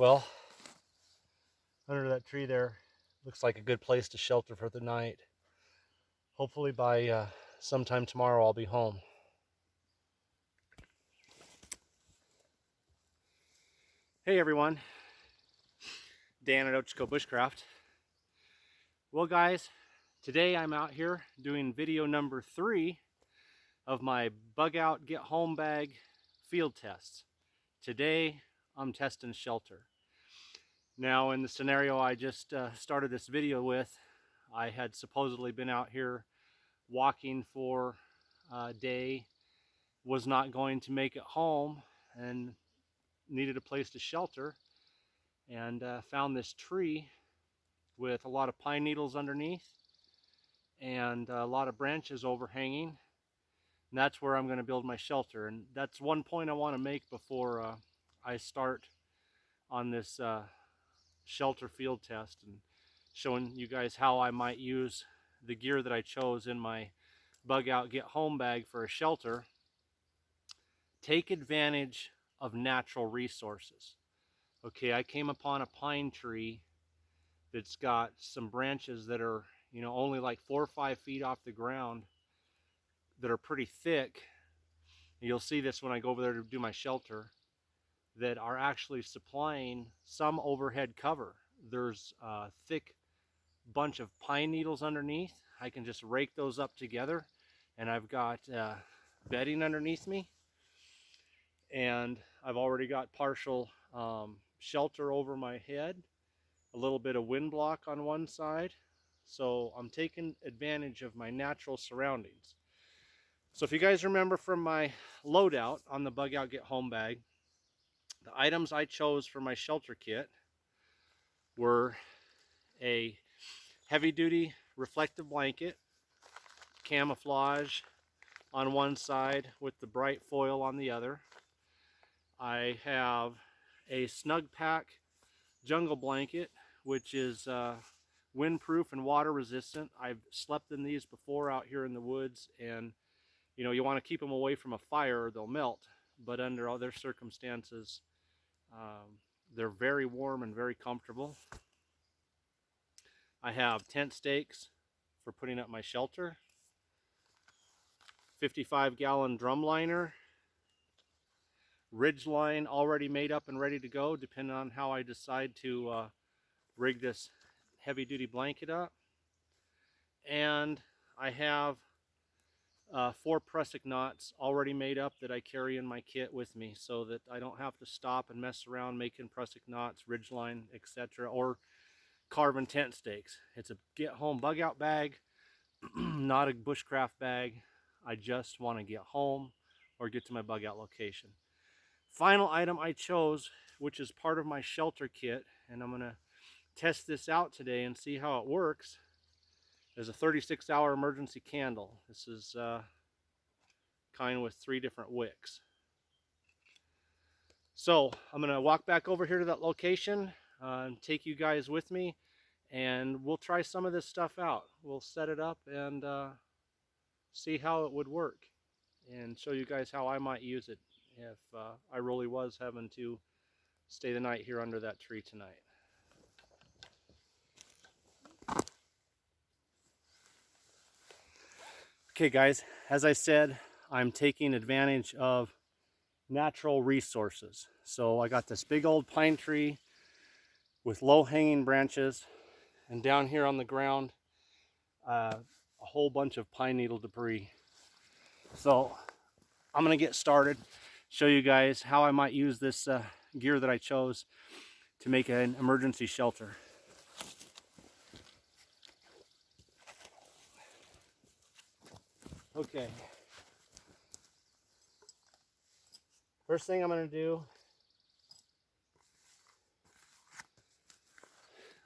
Well, under that tree there looks like a good place to shelter for the night. Hopefully by sometime tomorrow I'll be home. Hey everyone, Dan at Ochiko Bushcraft. Well guys, today I'm out here doing video number 3 of my bug out get home bag field tests. Today I'm testing shelter. Now in the scenario I just started this video with, I had supposedly been out here walking for a day, was not going to make it home and needed a place to shelter, and found this tree with a lot of pine needles underneath and a lot of branches overhanging, and that's where I'm going to build my shelter. And that's one point I want to make before I start on this shelter field test and showing you guys how I might use the gear that I chose in my bug out get home bag for a shelter. Take advantage of natural resources. Okay, I came upon a pine tree that's got some branches that are, only like 4 or 5 feet off the ground, that are pretty thick. You'll see this when I go over there to do my shelter, that are actually supplying some overhead cover. There's a thick bunch of pine needles underneath. I can just rake those up together, and I've got bedding underneath me, and I've already got partial shelter over my head, a little bit of wind block on one side. So I'm taking advantage of my natural surroundings. So if you guys remember from my loadout on the bug out get home bag, the items I chose for my shelter kit were a heavy duty reflective blanket, camouflage on one side with the bright foil on the other. I have a snug pack jungle blanket, which is windproof and water resistant. I've slept in these before out here in the woods, and you want to keep them away from a fire or they'll melt, but under other circumstances they're very warm and very comfortable. I have tent stakes for putting up my shelter, 55-gallon drum liner, ridge line already made up and ready to go depending on how I decide to rig this heavy duty blanket up. And I have 4 prusik knots already made up that I carry in my kit with me, so that I don't have to stop and mess around making prusik knots, ridgeline, etc., or carving tent stakes. It's a get home bug out bag, not a bushcraft bag. I just want to get home or get to my bug out location. Final item I chose, which is part of my shelter kit, and I'm going to test this out today and see how it works, is a 36-hour emergency candle. This is kind with 3 different wicks. So I'm going to walk back over here to that location and take you guys with me, and we'll try some of this stuff out. We'll set it up and see how it would work, and show you guys how I might use it if I really was having to stay the night here under that tree tonight. Okay guys, as I said, I'm taking advantage of natural resources. So I got this big old pine tree with low hanging branches, and down here on the ground a whole bunch of pine needle debris. So I'm gonna get started, show you guys how I might use this gear that I chose to make an emergency shelter. Okay, first thing I'm going to do,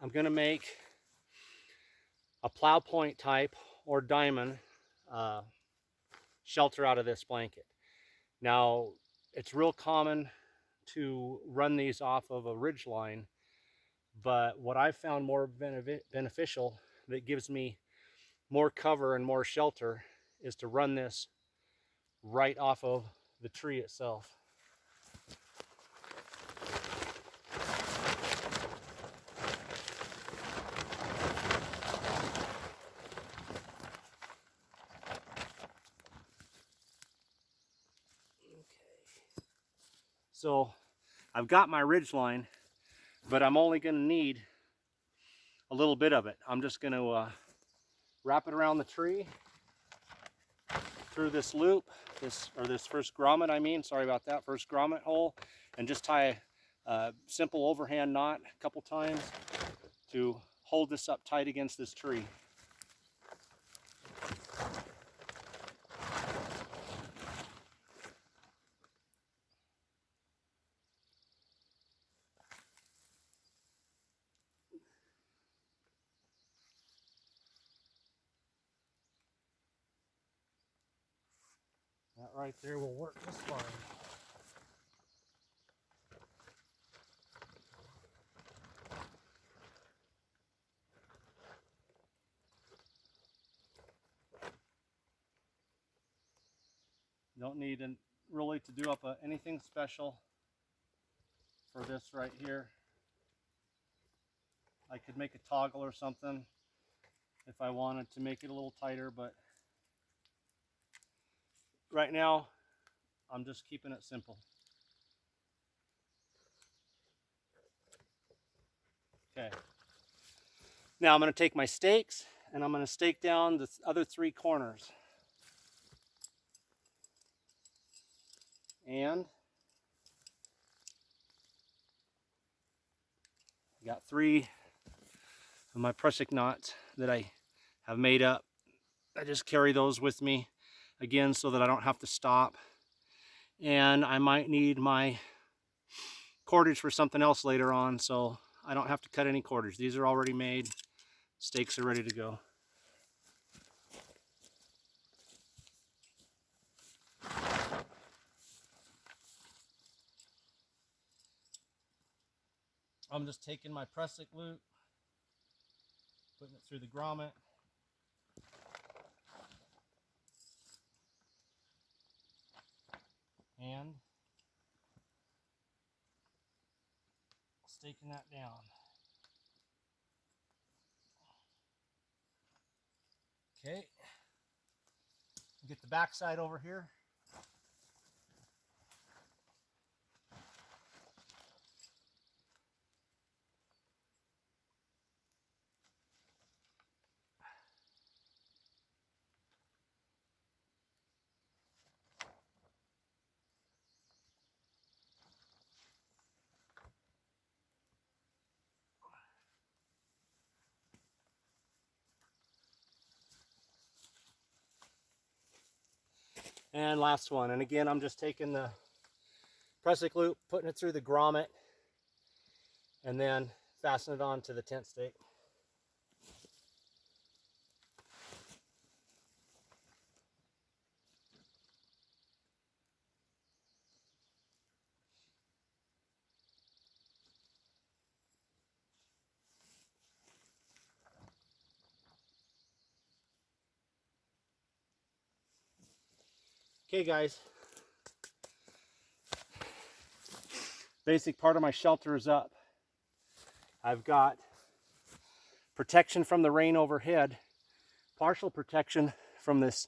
I'm going to make a plow point type or diamond shelter out of this blanket. Now, it's real common to run these off of a ridge line, but what I've found more beneficial, that gives me more cover and more shelter, is to run this right off of the tree itself. So I've got my ridge line, but I'm only going to need a little bit of it. I'm just going to wrap it around the tree through this loop, this first grommet, sorry about that, first grommet hole, and just tie a simple overhand knot a couple times to hold this up tight against this tree. That right there will work just fine. Don't need really to do up anything special for this right here. I could make a toggle or something if I wanted to make it a little tighter, but right now I'm just keeping it simple. Okay. Now I'm going to take my stakes and I'm going to stake down the other 3 corners. And I got 3 of my prusik knots that I have made up. I just carry those with me again so that I don't have to stop. And I might need my cordage for something else later on, so I don't have to cut any cordage. These are already made. Stakes are ready to go. I'm just taking my prusik loop, putting it through the grommet. And staking that down. Okay. Get the back side over here. And last one. And again, I'm just taking the prusik loop, putting it through the grommet, and then fasten it on to the tent stake. Okay guys, basic part of my shelter is up. I've got protection from the rain overhead, partial protection from this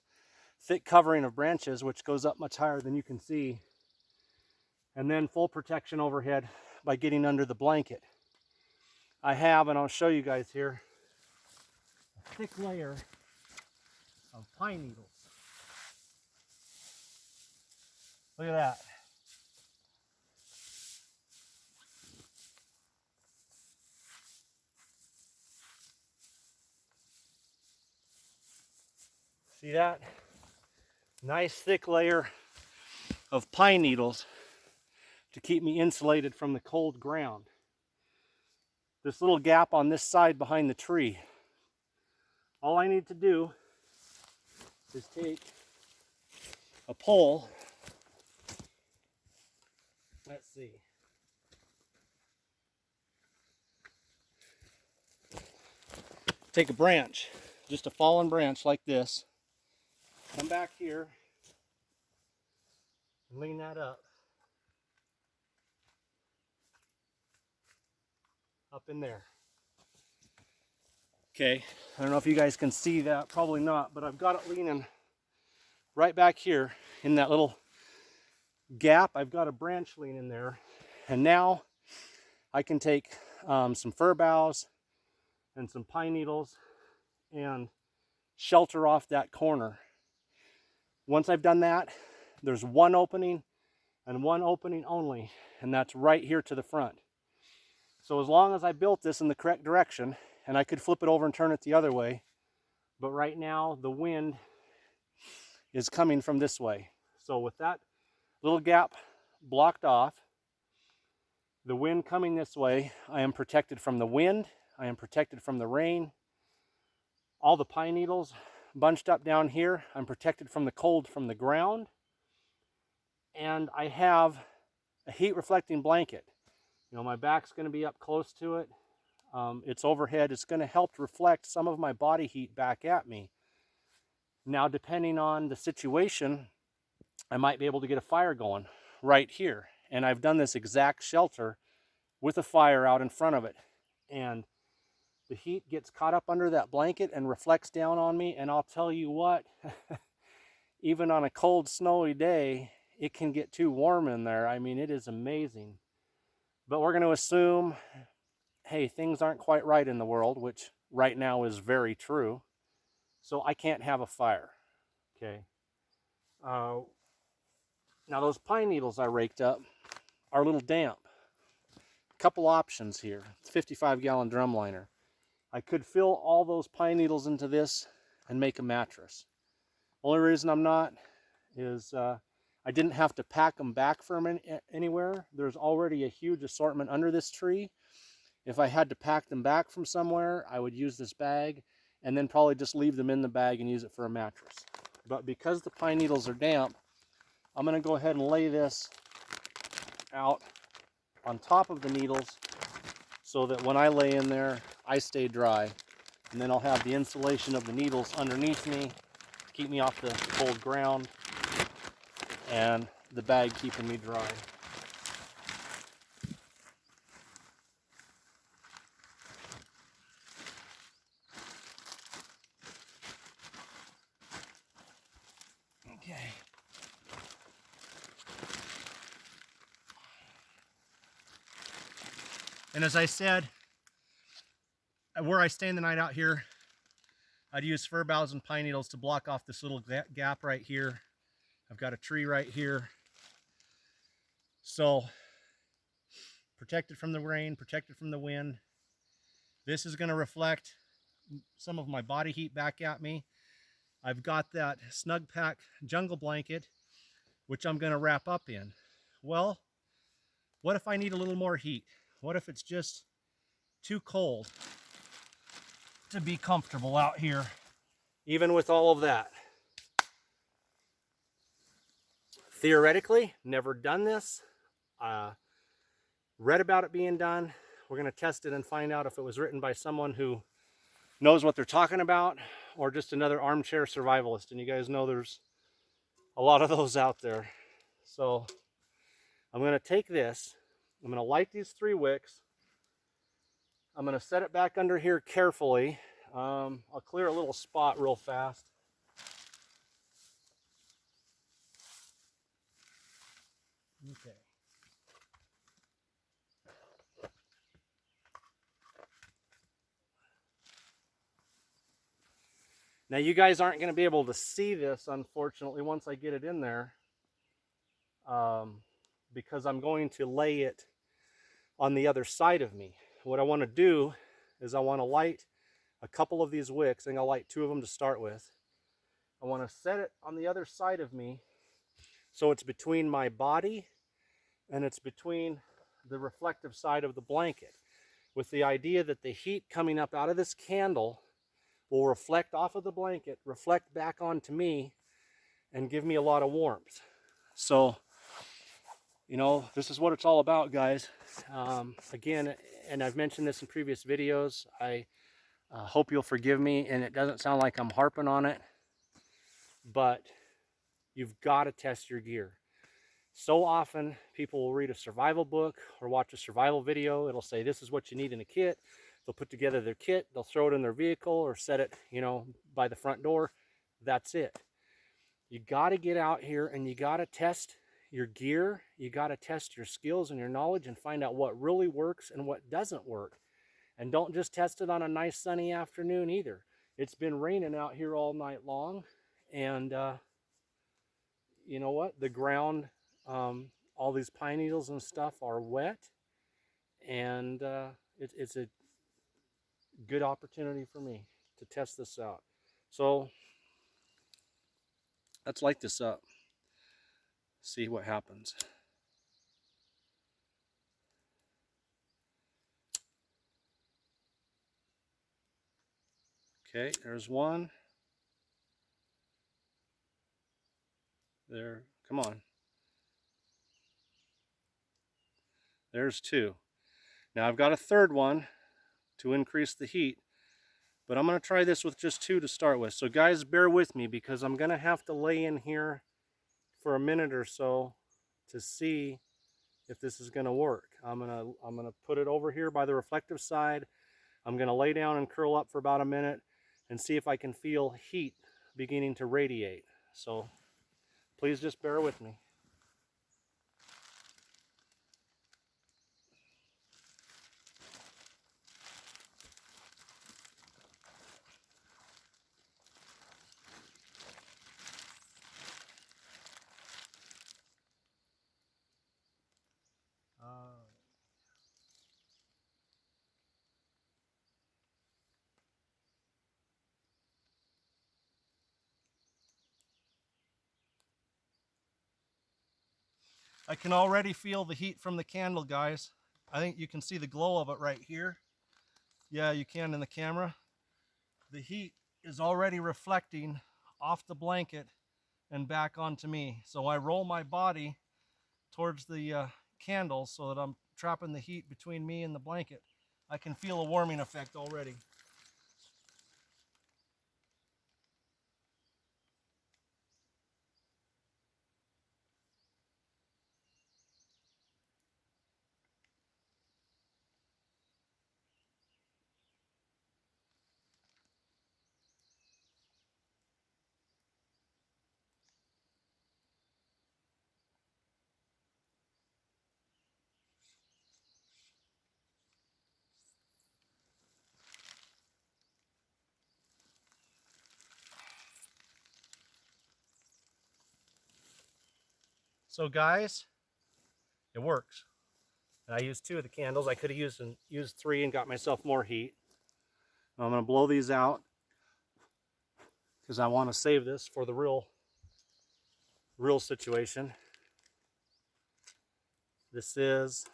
thick covering of branches which goes up much higher than you can see, and then full protection overhead by getting under the blanket. I have, and I'll show you guys here, a thick layer of pine needles. Look at that. See that? Nice thick layer of pine needles to keep me insulated from the cold ground. This little gap on this side behind the tree. All I need to do is take a pole. Let's see. Take a branch, just a fallen branch like this. Come back here and lean that up in there. Okay, I don't know if you guys can see that, probably not, but I've got it leaning right back here in that little gap, I've got a branch lean in there, and now I can take some fir boughs and some pine needles and shelter off that corner. Once I've done that, there's one opening and one opening only, and that's right here to the front. So as long as I built this in the correct direction, and I could flip it over and turn it the other way, but right now the wind is coming from this way. So with that little gap blocked off, the wind coming this way, I am protected from the wind, I am protected from the rain. All the pine needles bunched up down here, I'm protected from the cold from the ground. And I have a heat reflecting blanket. You know, my back's going to be up close to it. It's overhead. It's going to help reflect some of my body heat back at me. Now, depending on the situation, I might be able to get a fire going right here. And I've done this exact shelter with a fire out in front of it. And the heat gets caught up under that blanket and reflects down on me. And I'll tell you what, even on a cold, snowy day, it can get too warm in there. I mean, it is amazing. But we're going to assume, hey, things aren't quite right in the world, which right now is very true. So I can't have a fire. Okay. Now those pine needles I raked up are a little damp. A couple options here. It's 55-gallon drum liner. I could fill all those pine needles into this and make a mattress. Only reason I'm not is I didn't have to pack them back from anywhere. There's already a huge assortment under this tree. If I had to pack them back from somewhere, I would use this bag and then probably just leave them in the bag and use it for a mattress. But because the pine needles are damp, I'm going to go ahead and lay this out on top of the needles so that when I lay in there, I stay dry. And then I'll have the insulation of the needles underneath me, keep me off the cold ground, and the bag keeping me dry. Okay. And as I said, where I stand the night out here, I'd use fir boughs and pine needles to block off this little gap right here. I've got a tree right here. So, protected from the rain, protected from the wind. This is going to reflect some of my body heat back at me. I've got that Snug Pack jungle blanket, which I'm going to wrap up in. Well, what if I need a little more heat? What if it's just too cold to be comfortable out here, even with all of that? Theoretically, never done this. Read about it being done. We're going to test it and find out if it was written by someone who knows what they're talking about or just another armchair survivalist. And you guys know there's a lot of those out there. So I'm going to take this. I'm going to light these 3 wicks. I'm going to set it back under here carefully. I'll clear a little spot real fast. Okay. Now you guys aren't going to be able to see this, unfortunately, once I get it in there, because I'm going to lay it on the other side of me. What I want to do is I want to light a couple of these wicks. I think I'll light 2 of them to start with. I want to set it on the other side of me so it's between my body and it's between the reflective side of the blanket, with the idea that the heat coming up out of this candle will reflect off of the blanket, reflect back onto me, and give me a lot of warmth. So, you know, this is what it's all about, guys. Again, and I've mentioned this in previous videos, I hope you'll forgive me, and it doesn't sound like I'm harping on it, but you've got to test your gear. So often people will read a survival book or watch a survival video. It'll say this is what you need in a kit. They'll put together their kit, they'll throw it in their vehicle or set it, you know, by the front door. That's it. You got to get out here and you got to test your gear. You got to test your skills and your knowledge and find out what really works and what doesn't work. And don't just test it on a nice sunny afternoon either. It's been raining out here all night long, and you know what? The ground, all these pine needles and stuff are wet, and it's a good opportunity for me to test this out. So let's light this up, see what happens. Okay, there's one. There, come on. There's two. Now I've got a third one to increase the heat, but I'm going to try this with just two to start with. So guys, bear with me because I'm going to have to lay in here for a minute or so to see if this is going to work. I'm going to put it over here by the reflective side. I'm going to lay down and curl up for about a minute and see if I can feel heat beginning to radiate. So please just bear with me. I can already feel the heat from the candle, guys. I think you can see the glow of it right here. Yeah, you can in the camera. The heat is already reflecting off the blanket and back onto me. So I roll my body towards the candle so that I'm trapping the heat between me and the blanket. I can feel a warming effect already. So guys, it works. And I used two of the candles. I could have used three and got myself more heat. I'm going to blow these out because I want to save this for the real situation. This is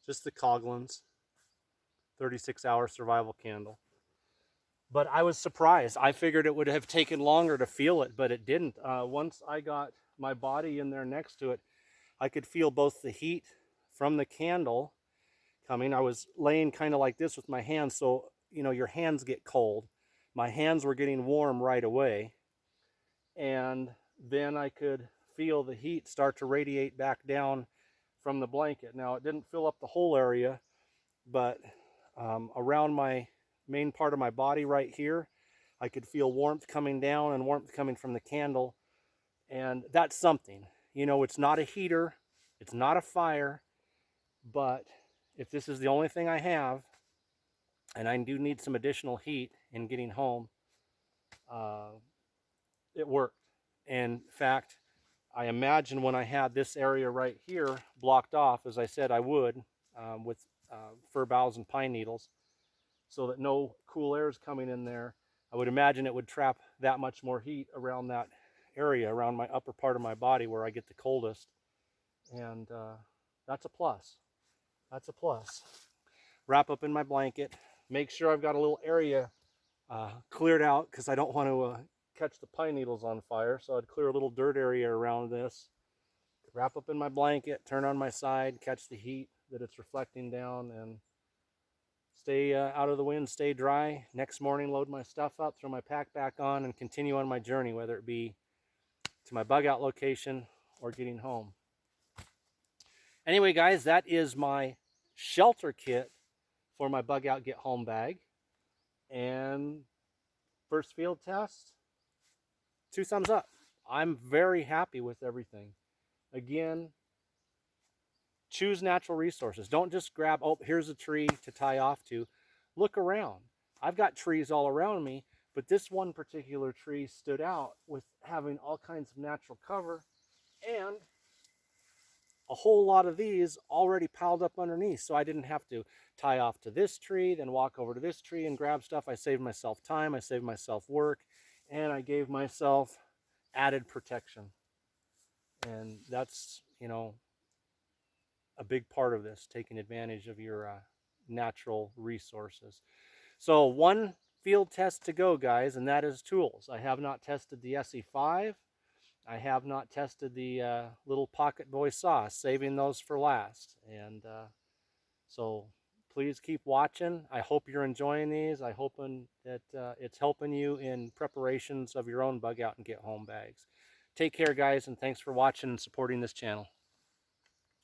just the Coghlan's 36-hour survival candle. But I was surprised. I figured it would have taken longer to feel it, but it didn't. Once I got my body in there next to it, I could feel both the heat from the candle coming. I was laying kind of like this with my hands, so you know your hands get cold. My hands were getting warm right away, and then I could feel the heat start to radiate back down from the blanket. Now it didn't fill up the whole area, but around my main part of my body right here, I could feel warmth coming down and warmth coming from the candle, and that's something. You know, it's not a heater, it's not a fire, but if this is the only thing I have, and I do need some additional heat in getting home, it worked. In fact, I imagine when I had this area right here blocked off, as I said I would, with fir boughs and pine needles, so that no cool air is coming in there, I would imagine it would trap that much more heat around that area, around my upper part of my body where I get the coldest. And that's a plus. That's a plus. Wrap up in my blanket. Make sure I've got a little area cleared out because I don't want to catch the pine needles on fire. So I'd clear a little dirt area around this. Wrap up in my blanket, turn on my side, catch the heat that it's reflecting down, and stay out of the wind, stay dry. Next morning, load my stuff up, throw my pack back on, and continue on my journey, whether it be to my bug out location or getting home. Anyway, guys, that is my shelter kit for my bug out get home bag. And first field test, 2 thumbs up. I'm very happy with everything. Again, choose natural resources. Don't just grab, oh, here's a tree to tie off to. Look around. I've got trees all around me, but this one particular tree stood out with having all kinds of natural cover and a whole lot of these already piled up underneath, so I didn't have to tie off to this tree, then walk over to this tree and grab stuff. I saved myself time, I saved myself work, and I gave myself added protection. And that's, you know, a big part of this, taking advantage of your natural resources. So one field test to go, guys, and that is tools. I have not tested the SE5. I have not tested the little Pocket Boy saw, saving those for last. And so please keep watching. I hope you're enjoying these. I hope that it's helping you in preparations of your own bug out and get home bags. Take care, guys, and thanks for watching and supporting this channel.